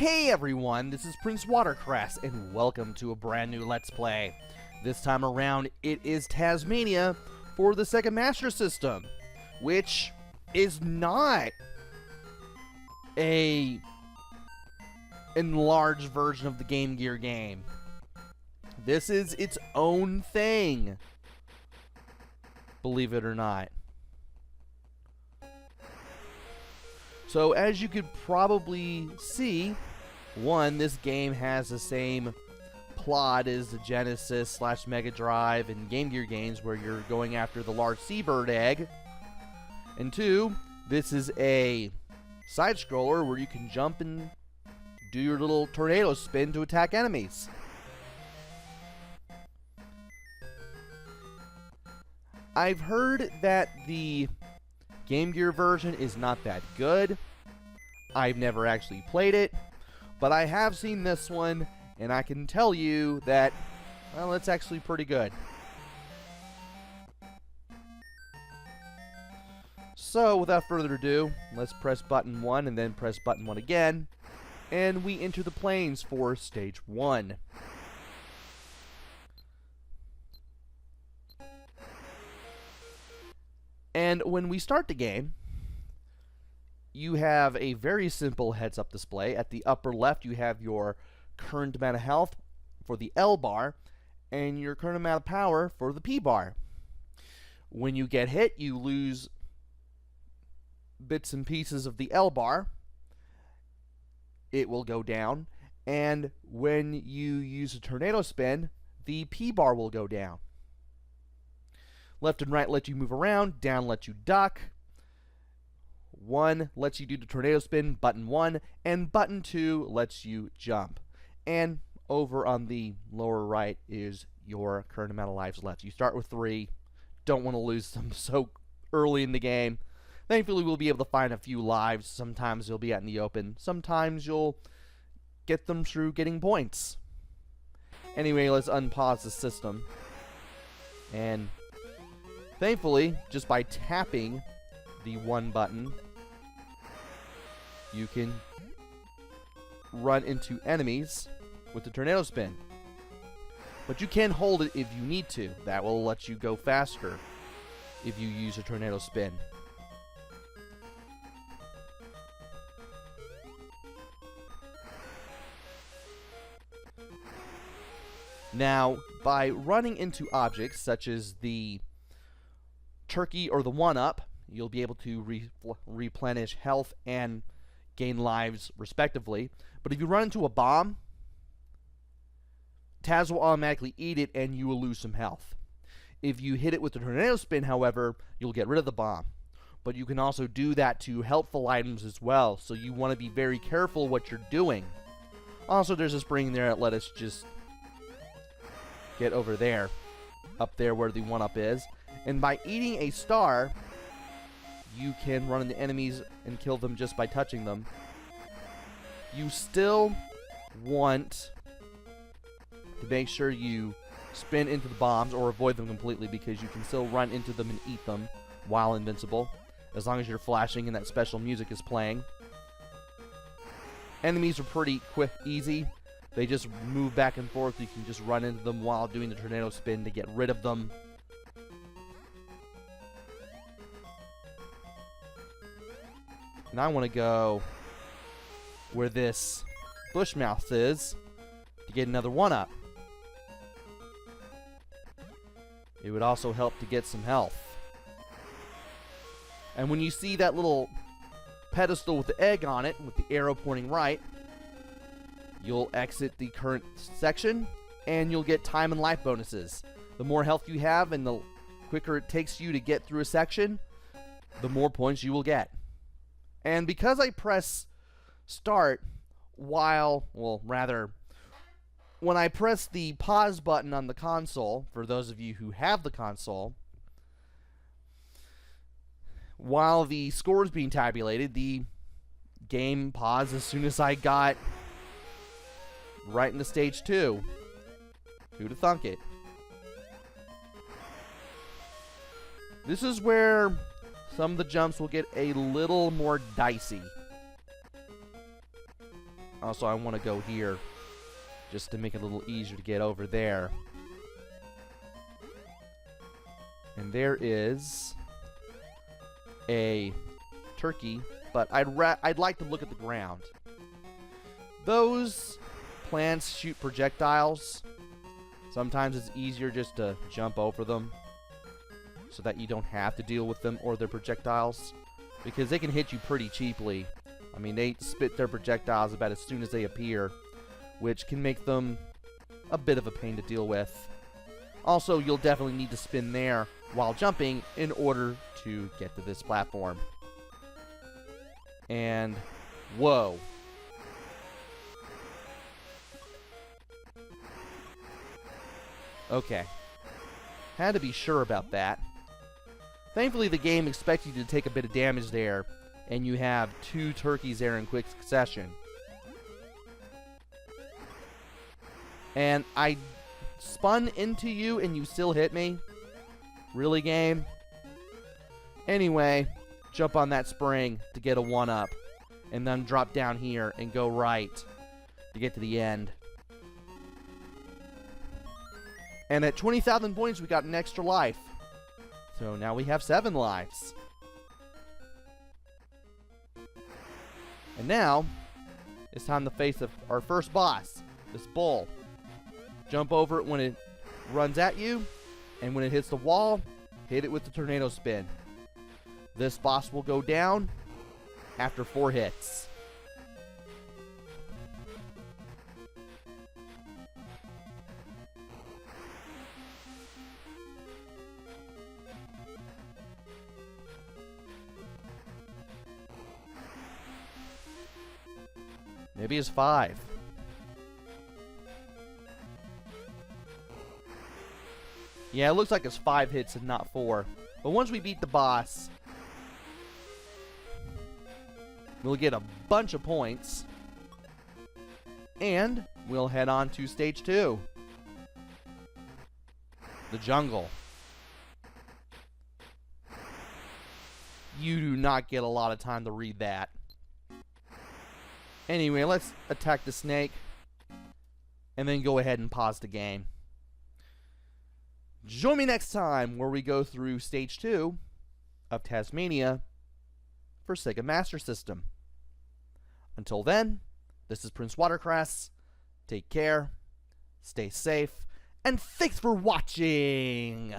Hey everyone, this is PrinceWatercress, and welcome to a brand new Let's Play. This time around, it is Taz-Mania for the Sega Master System, which is not a enlarged version of the Game Gear game. This is its own thing, believe it or not. So as you could probably see, one, this game has the same plot as the Genesis / Mega Drive and Game Gear games where you're going after the large seabird egg. And two, this is a side-scroller where you can jump and do your little tornado spin to attack enemies. I've heard that the Game Gear version is not that good. I've never actually played it, but I have seen this one, and I can tell you that, well, it's actually pretty good. So, without further ado, let's press button 1 and then press button 1 again, and we enter the planes for stage 1. And when we start the game, you have a very simple heads-up display. At the upper left, you have your current amount of health for the L bar, and your current amount of power for the P bar. When you get hit, you lose bits and pieces of the L bar. It will go down, and when you use a tornado spin, the P bar will go down. Left and right let you move around, down lets you duck. 1 lets you do the tornado spin, button 1, and button 2 lets you jump. And over on the lower right is your current amount of lives left. You start with 3, don't want to lose them so early in the game. Thankfully, we'll be able to find a few lives. Sometimes you'll be out in the open. Sometimes you'll get them through getting points. Anyway, let's unpause the system. And thankfully, just by tapping the 1 button, you can run into enemies with the tornado spin. But you can hold it if you need to. That will let you go faster if you use a tornado spin. Now, by running into objects such as the turkey or the 1-up, you'll be able to replenish health and gain lives respectively. But if you run into a bomb, Taz will automatically eat it and you will lose some health. If you hit it with the tornado spin, however, you'll get rid of the bomb. But you can also do that to helpful items as well, so you want to be very careful what you're doing. Also, there's a spring there that let us just get over there, up there where the 1-up is. And by eating a star, you can run into enemies and kill them just by touching them. You still want to make sure you spin into the bombs or avoid them completely, because you can still run into them and eat them while invincible, as long as you're flashing and that special music is playing. Enemies are pretty quick, easy. They just move back and forth. You can just run into them while doing the tornado spin to get rid of them. And I want to go where this bushmouth is to get another 1-up. It would also help to get some health. And when you see that little pedestal with the egg on it, with the arrow pointing right, you'll exit the current section, and you'll get time and life bonuses. The more health you have and the quicker it takes you to get through a section, the more points you will get. And because I press start when I press the pause button on the console, for those of you who have the console, while the score is being tabulated, the game paused as soon as I got right into stage 2. Who'd have thunk it? This is where some of the jumps will get a little more dicey. Also, I want to go here just to make it a little easier to get over there. And there is a turkey, but I'd like to look at the ground. Those plants shoot projectiles. Sometimes it's easier just to jump over them so that you don't have to deal with them or their projectiles, because they can hit you pretty cheaply. I mean, they spit their projectiles about as soon as they appear, which can make them a bit of a pain to deal with. Also, you'll definitely need to spin there while jumping in order to get to this platform. And, whoa. Okay. Had to be sure about that. Thankfully, the game expects you to take a bit of damage there, and you have 2 turkeys there in quick succession. And I spun into you and you still hit me? Really, game? Anyway, jump on that spring to get a 1-up, and then drop down here and go right to get to the end. And at 20,000 points, we got an extra life. So now we have 7 lives. And now, it's time to face our first boss, this bull. Jump over it when it runs at you, and when it hits the wall, hit it with the tornado spin. This boss will go down after 4 hits. Maybe it's 5. Yeah, it looks like it's 5 hits and not 4. But once we beat the boss, we'll get a bunch of points. And we'll head on to stage 2. The jungle. You do not get a lot of time to read that. Anyway, let's attack the snake and then go ahead and pause the game. Join me next time where we go through stage 2 of Taz-Mania for Sega Master System. Until then, this is PrinceWatercress. Take care, stay safe, and thanks for watching!